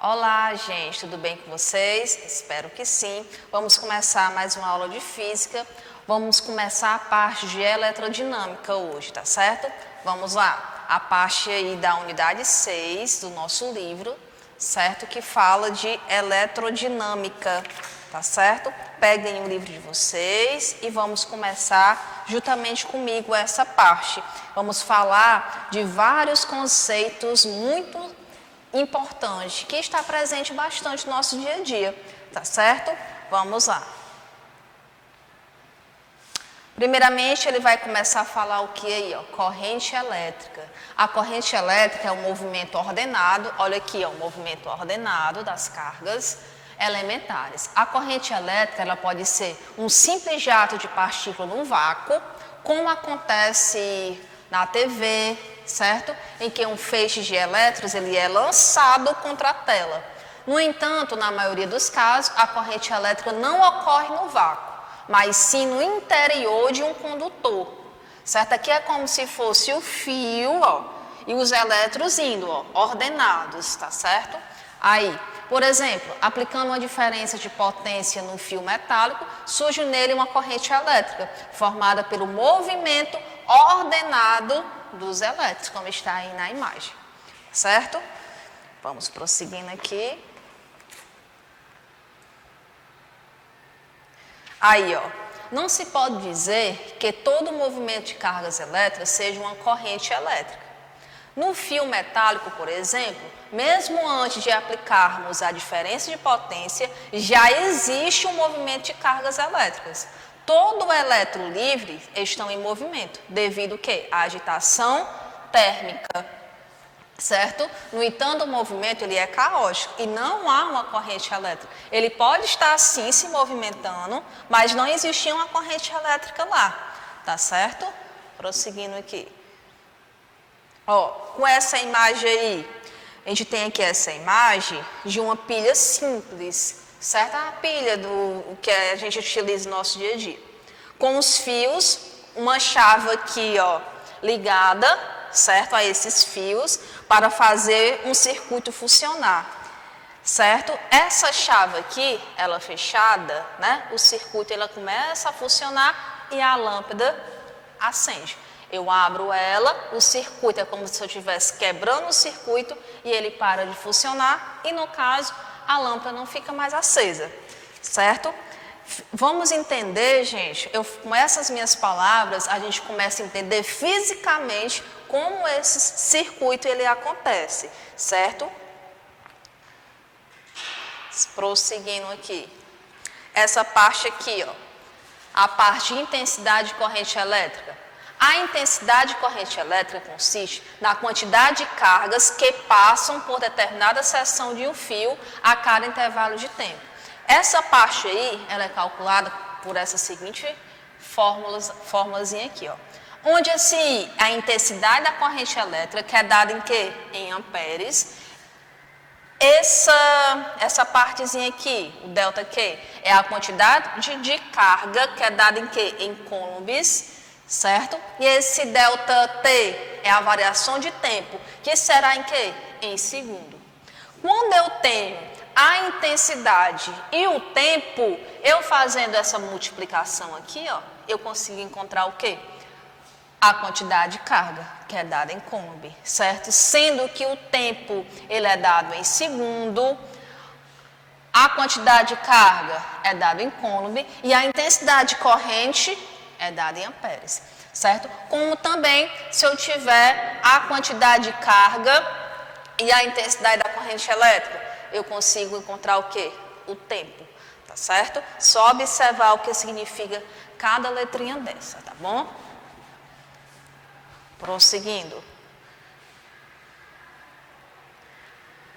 Olá, gente, tudo bem com vocês? Espero que sim. Vamos começar mais uma aula de física. Vamos começar a parte de eletrodinâmica hoje, tá certo? Vamos lá. A parte aí da unidade 6 do nosso livro, certo? Que fala de eletrodinâmica, tá certo? Peguem o livro de vocês e vamos começar juntamente comigo essa parte. Vamos falar de vários conceitos muito importante, que está presente bastante no nosso dia a dia, tá certo? Vamos lá. Primeiramente, ele vai começar a falar o que aí, ó? Corrente elétrica. A corrente elétrica é um movimento ordenado, olha aqui, ó, um movimento ordenado das cargas elementares. A corrente elétrica, ela pode ser um simples jato de partícula no vácuo, como acontece na TV, certo? Em que um feixe de elétrons ele é lançado contra a tela. No entanto, na maioria dos casos, a corrente elétrica não ocorre no vácuo, mas sim no interior de um condutor, certo? Aqui é como se fosse o fio, ó, e os elétrons indo, ó, ordenados, tá certo? Aí, por exemplo, aplicando uma diferença de potência no fio metálico, surge nele uma corrente elétrica, formada pelo movimento ordenado dos elétrons, como está aí na imagem, certo? Vamos prosseguindo aqui. Aí, ó, não se pode dizer que todo movimento de cargas elétricas seja uma corrente elétrica. No fio metálico, por exemplo, mesmo antes de aplicarmos a diferença de potência, já existe um movimento de cargas elétricas. Todo elétron livre estão em movimento, devido à agitação térmica, certo? No entanto, o movimento ele é caótico e não há uma corrente elétrica. Ele pode estar assim se movimentando, mas não existia uma corrente elétrica lá, tá certo? Prosseguindo aqui. Ó, com essa imagem aí, a gente tem aqui essa imagem de uma pilha simples, certo? A pilha do que a gente utiliza no nosso dia a dia. Com os fios, uma chave aqui, ó, ligada, certo? A esses fios, para fazer um circuito funcionar, certo? Essa chave aqui, ela fechada, né? O circuito, ela começa a funcionar e a lâmpada acende. Eu abro ela, o circuito é como se eu estivesse quebrando o circuito e ele para de funcionar e, no caso, a lâmpada não fica mais acesa, certo? Vamos entender, gente, com essas minhas palavras, a gente começa a entender fisicamente como esse circuito ele acontece, certo? Prosseguindo aqui. Essa parte aqui, ó, a parte de intensidade de corrente elétrica. A intensidade de corrente elétrica consiste na quantidade de cargas que passam por determinada seção de um fio a cada intervalo de tempo. Essa parte aí, ela é calculada por essa seguinte formulazinha aqui, ó. Onde assim, a intensidade da corrente elétrica é dada em quê? Em amperes. Essa partezinha aqui, o delta Q, é a quantidade de carga que é dada em quê? Em coulombs, certo? E esse delta T é a variação de tempo, que será em quê? Em segundo. Quando eu tenho a intensidade e o tempo, eu fazendo essa multiplicação aqui, ó, eu consigo encontrar o quê? A quantidade de carga, que é dada em coulomb, certo? Sendo que o tempo, ele é dado em segundo, a quantidade de carga é dada em coulomb e a intensidade de corrente é dada em amperes, certo? Como também, se eu tiver a quantidade de carga e a intensidade da corrente elétrica, eu consigo encontrar o quê? O tempo, tá certo? Só observar o que significa cada letrinha dessa, tá bom? Prosseguindo.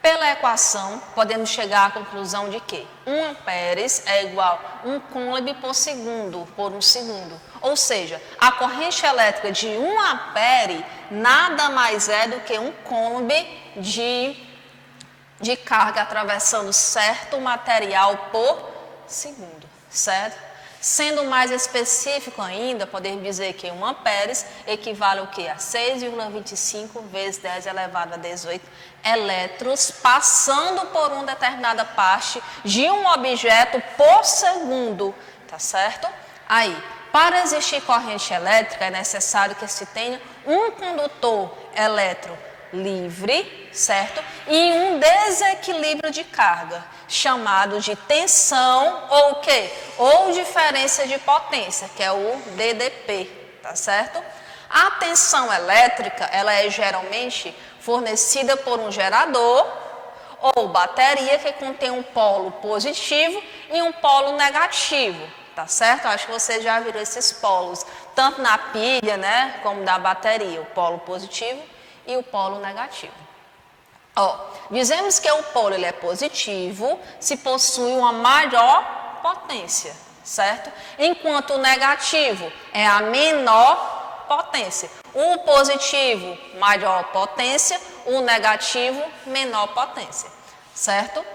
Pela equação, podemos chegar à conclusão de que 1 amperes é igual a 1 coulomb por um segundo. Ou seja, a corrente elétrica de 1 ampere nada mais é do que 1 coulomb de carga atravessando certo material por segundo, certo? Sendo mais específico ainda, podemos dizer que 1 amperes equivale ao quê? A 6,25 vezes 10 elevado a 18 elétrons, passando por uma determinada parte de um objeto por segundo, tá certo? Aí, para existir corrente elétrica, é necessário que se tenha um condutor elétron livre, certo? E um desequilíbrio de carga, chamado de tensão ou o quê? Ou diferença de potência, que é o DDP, tá certo? A tensão elétrica, ela é geralmente fornecida por um gerador ou bateria que contém um polo positivo e um polo negativo, tá certo? Acho que vocês já viram esses polos, tanto na pilha, né, como na bateria, o polo positivo e o polo negativo. Ó, dizemos que o polo ele é positivo se possui uma maior potência, certo? Enquanto o negativo é a menor potência. O positivo, maior potência, o negativo, menor potência, certo?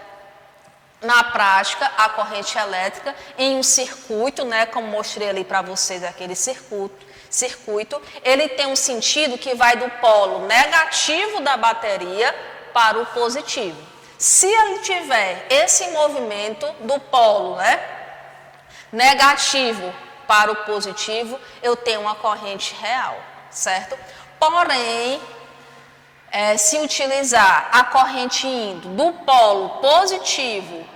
Na prática, a corrente elétrica em um circuito, né, como mostrei ali para vocês aquele circuito, ele tem um sentido que vai do polo negativo da bateria para o positivo. Se ele tiver esse movimento do polo, né, negativo para o positivo, eu tenho uma corrente real, certo? Porém, se utilizar a corrente indo do polo positivo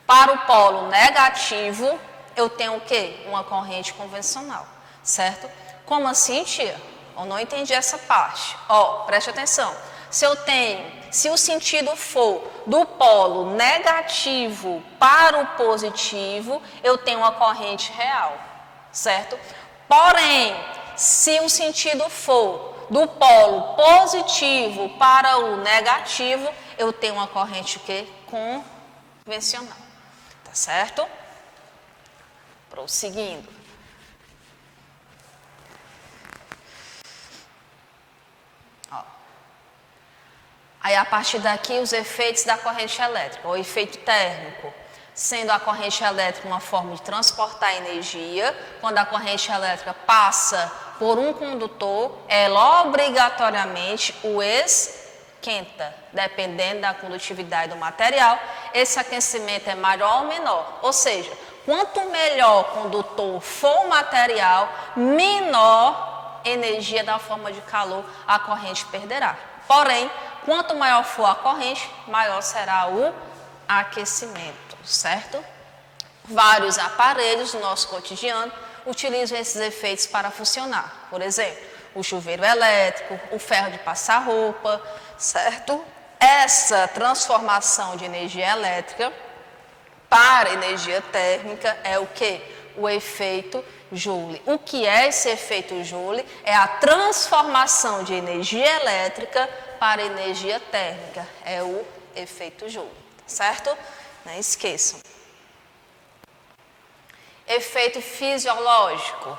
para o polo negativo, eu tenho o quê? Uma corrente convencional, certo? Como assim, tia? Eu não entendi essa parte. Ó, preste atenção. Se o sentido for do polo negativo para o positivo, eu tenho uma corrente real, certo? Porém, se o sentido for do polo positivo para o negativo, eu tenho uma corrente que convencional, tá certo? Prosseguindo. Ó. Aí, a partir daqui, os efeitos da corrente elétrica, o efeito térmico, sendo a corrente elétrica uma forma de transportar energia. Quando a corrente elétrica passa por um condutor, ela obrigatoriamente o esquenta, dependendo da condutividade do material. Esse aquecimento é maior ou menor, ou seja, quanto melhor condutor for o material, menor energia da forma de calor a corrente perderá. Porém, quanto maior for a corrente, maior será o aquecimento, certo? Vários aparelhos no nosso cotidiano utilizam esses efeitos para funcionar. Por exemplo, o chuveiro elétrico, o ferro de passar roupa, certo? Essa transformação de energia elétrica para energia térmica é o que? O efeito Joule. O que é esse efeito Joule? É a transformação de energia elétrica para energia térmica. É o efeito Joule, certo? Não esqueçam. Efeito fisiológico.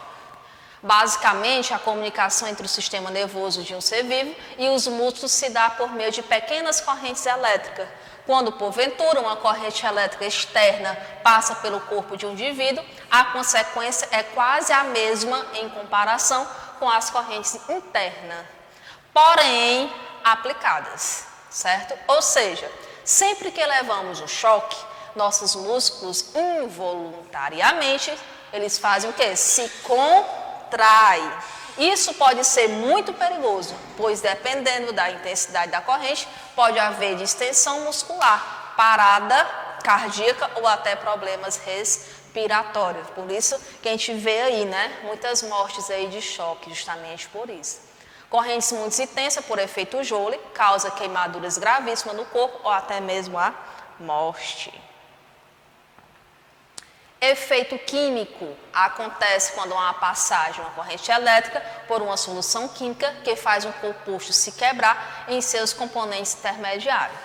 Basicamente, a comunicação entre o sistema nervoso de um ser vivo e os músculos se dá por meio de pequenas correntes elétricas. Quando, porventura, uma corrente elétrica externa passa pelo corpo de um indivíduo, a consequência é quase a mesma em comparação com as correntes internas, porém aplicadas, certo? Ou seja, sempre que levamos um choque, nossos músculos involuntariamente, eles fazem o quê? Se contraem. Isso pode ser muito perigoso, pois dependendo da intensidade da corrente, pode haver distensão muscular, parada cardíaca ou até problemas respiratórios. Por isso que a gente vê aí, né, muitas mortes aí de choque, justamente por isso. Correntes muito intensas por efeito Joule causa queimaduras gravíssimas no corpo ou até mesmo a morte. Efeito químico acontece quando há uma passagem, uma corrente elétrica por uma solução química que faz um composto se quebrar em seus componentes intermediários.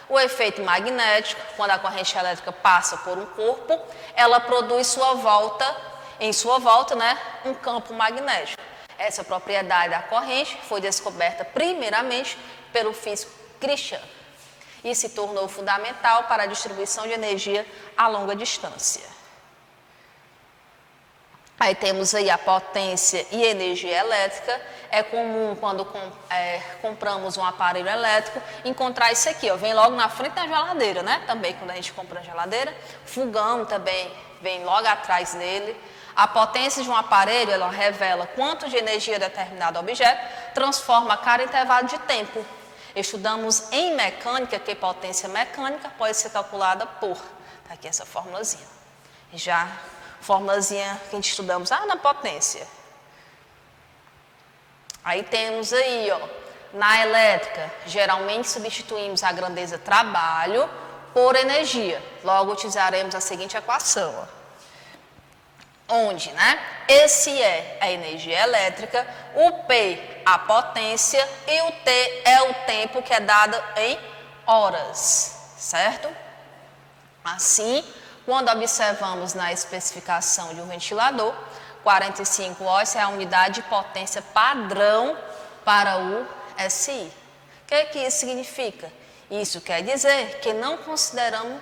O efeito magnético, quando a corrente elétrica passa por um corpo, ela produz em sua volta, né, um campo magnético. Essa propriedade da corrente foi descoberta primeiramente pelo físico Christian e se tornou fundamental para a distribuição de energia a longa distância. Aí temos aí a potência e energia elétrica. É comum quando compramos um aparelho elétrico encontrar isso aqui, ó, vem logo na frente da geladeira, né? Também quando a gente compra a geladeira, fogão também vem logo atrás dele. A potência de um aparelho, ela revela quanto de energia determinado objeto transforma a cada intervalo de tempo. Estudamos em mecânica que potência mecânica pode ser calculada por, tá aqui essa formulazinha. Já formulazinha que a gente estudamos na potência. Aí temos aí, ó, na elétrica, geralmente substituímos a grandeza trabalho por energia. Logo utilizaremos a seguinte equação, ó. Onde, né? Esse é a energia elétrica, o P a potência e o T é o tempo que é dado em horas, certo? Assim, quando observamos na especificação de um ventilador, 45 watts é a unidade de potência padrão para o SI. O que isso significa? Isso quer dizer que não consideramos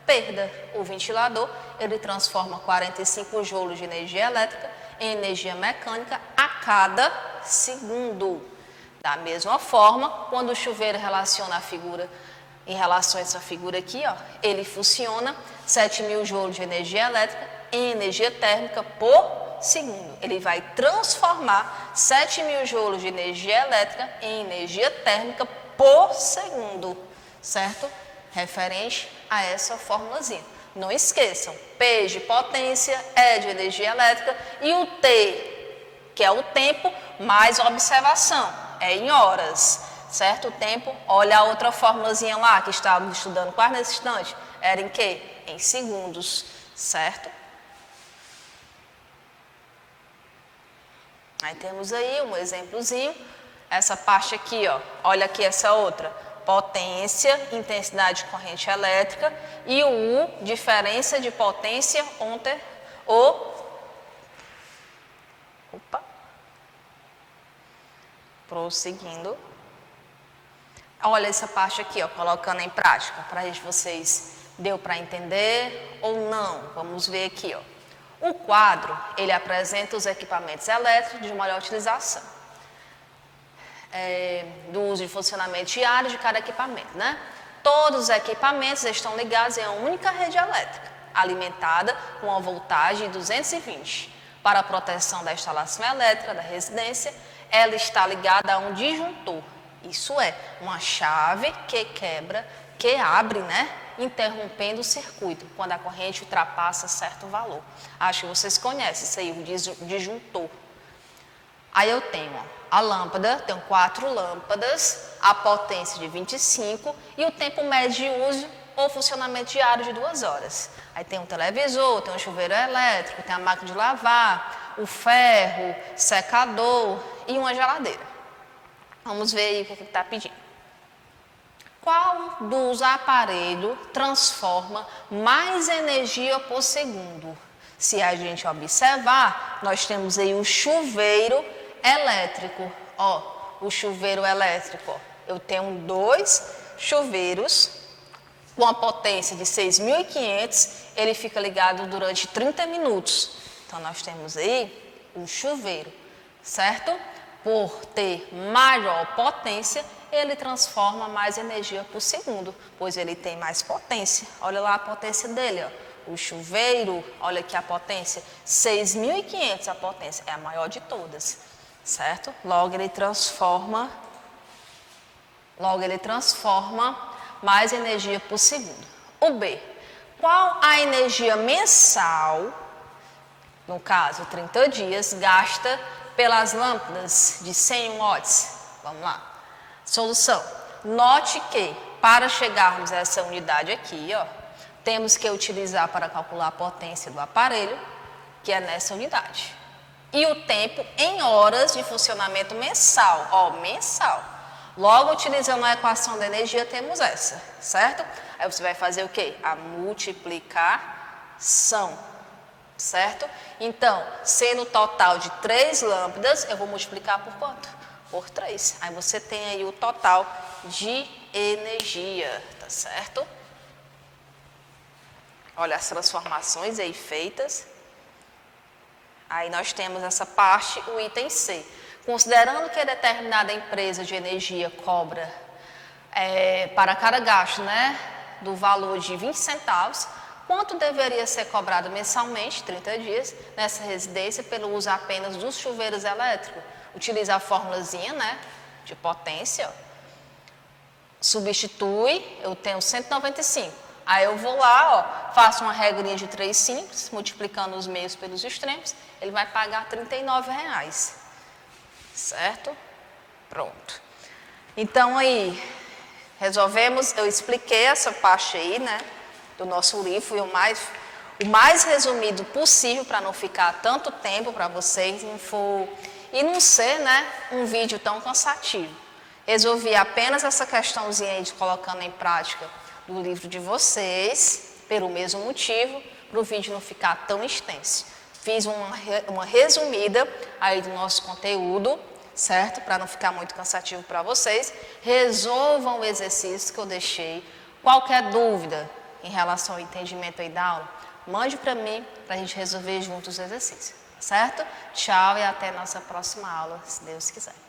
perda. O ventilador, ele transforma 45 joules de energia elétrica em energia mecânica a cada segundo. Da mesma forma, quando o chuveiro relaciona a figura, em relação a essa figura aqui, ó, ele funciona 7.000 joules de energia elétrica em energia térmica por segundo. Ele vai transformar 7.000 joules de energia elétrica em energia térmica por segundo, certo? Referente a essa formulazinha. Não esqueçam, P de potência, E de energia elétrica e o T, que é o tempo, mais observação, é em horas, certo? O tempo, olha a outra formulazinha lá que estávamos estudando quase nesse instante, era em quê? Em segundos, certo? Aí temos aí um exemplozinho, essa parte aqui, ó, olha aqui essa outra. Potência, intensidade de corrente elétrica e o U, diferença de potência prosseguindo. Olha essa parte aqui, ó, colocando em prática, para vocês, deu para entender ou não? Vamos ver aqui, ó. O quadro, ele apresenta os equipamentos elétricos de maior utilização. Do uso e funcionamento diário de cada equipamento, né? Todos os equipamentos estão ligados em uma única rede elétrica, alimentada com uma voltagem de 220. Para a proteção da instalação elétrica da residência, ela está ligada a um disjuntor. Isso é, uma chave que quebra, que abre, né? Interrompendo o circuito, quando a corrente ultrapassa certo valor. Acho que vocês conhecem isso aí, o disjuntor. Aí eu tenho, ó, a lâmpada, tenho 4 lâmpadas, a potência de 25 e o tempo médio de uso ou funcionamento diário de 2 horas. Aí tem um televisor, tem um chuveiro elétrico, tem a máquina de lavar, o ferro, secador e uma geladeira. Vamos ver aí o que ele está pedindo. Qual dos aparelhos transforma mais energia por segundo? Se a gente observar, nós temos aí o chuveiro elétrico, ó, o chuveiro elétrico, ó. Eu tenho 2 chuveiros com a potência de 6.500, ele fica ligado durante 30 minutos. Então, nós temos aí o chuveiro, certo? Por ter maior potência, ele transforma mais energia por segundo, pois ele tem mais potência. Olha lá a potência dele, ó. O chuveiro, olha aqui a potência, 6.500 a potência, é a maior de todas, certo? Logo ele transforma mais energia por segundo. O B, qual a energia mensal, no caso 30 dias, gasta pelas lâmpadas de 100 watts? Vamos lá. Solução, note que para chegarmos a essa unidade aqui, ó, temos que utilizar para calcular a potência do aparelho, que é nessa unidade. E o tempo em horas de funcionamento mensal, ó, mensal. Logo, utilizando a equação da energia, temos essa, certo? Aí você vai fazer o quê? A multiplicação, certo? Então, sendo o total de 3 lâmpadas, eu vou multiplicar por quanto? Por 3. Aí você tem aí o total de energia, tá certo? Olha as transformações aí feitas. Aí nós temos essa parte, o item C. Considerando que determinada empresa de energia cobra para cada gasto, né, do valor de 20 centavos, quanto deveria ser cobrado mensalmente, 30 dias, nessa residência pelo uso apenas dos chuveiros elétricos? Utiliza a formulazinha, né, de potência, substitui, eu tenho 195. Aí eu vou lá, faço uma regrinha de 3 simples, multiplicando os meios pelos extremos, ele vai pagar R$ 39,00, certo? Pronto. Então aí, resolvemos, eu expliquei essa parte aí, né, do nosso livro, fui o mais resumido possível para não ficar tanto tempo para vocês e não ser, né, um vídeo tão cansativo. Resolvi apenas essa questãozinha aí de colocando em prática do livro de vocês, pelo mesmo motivo, para o vídeo não ficar tão extenso. Fiz uma resumida aí do nosso conteúdo, certo? Para não ficar muito cansativo para vocês. Resolvam o exercício que eu deixei. Qualquer dúvida em relação ao entendimento aí da aula, mande para mim, para a gente resolver juntos os exercícios, certo? Tchau e até a nossa próxima aula, se Deus quiser.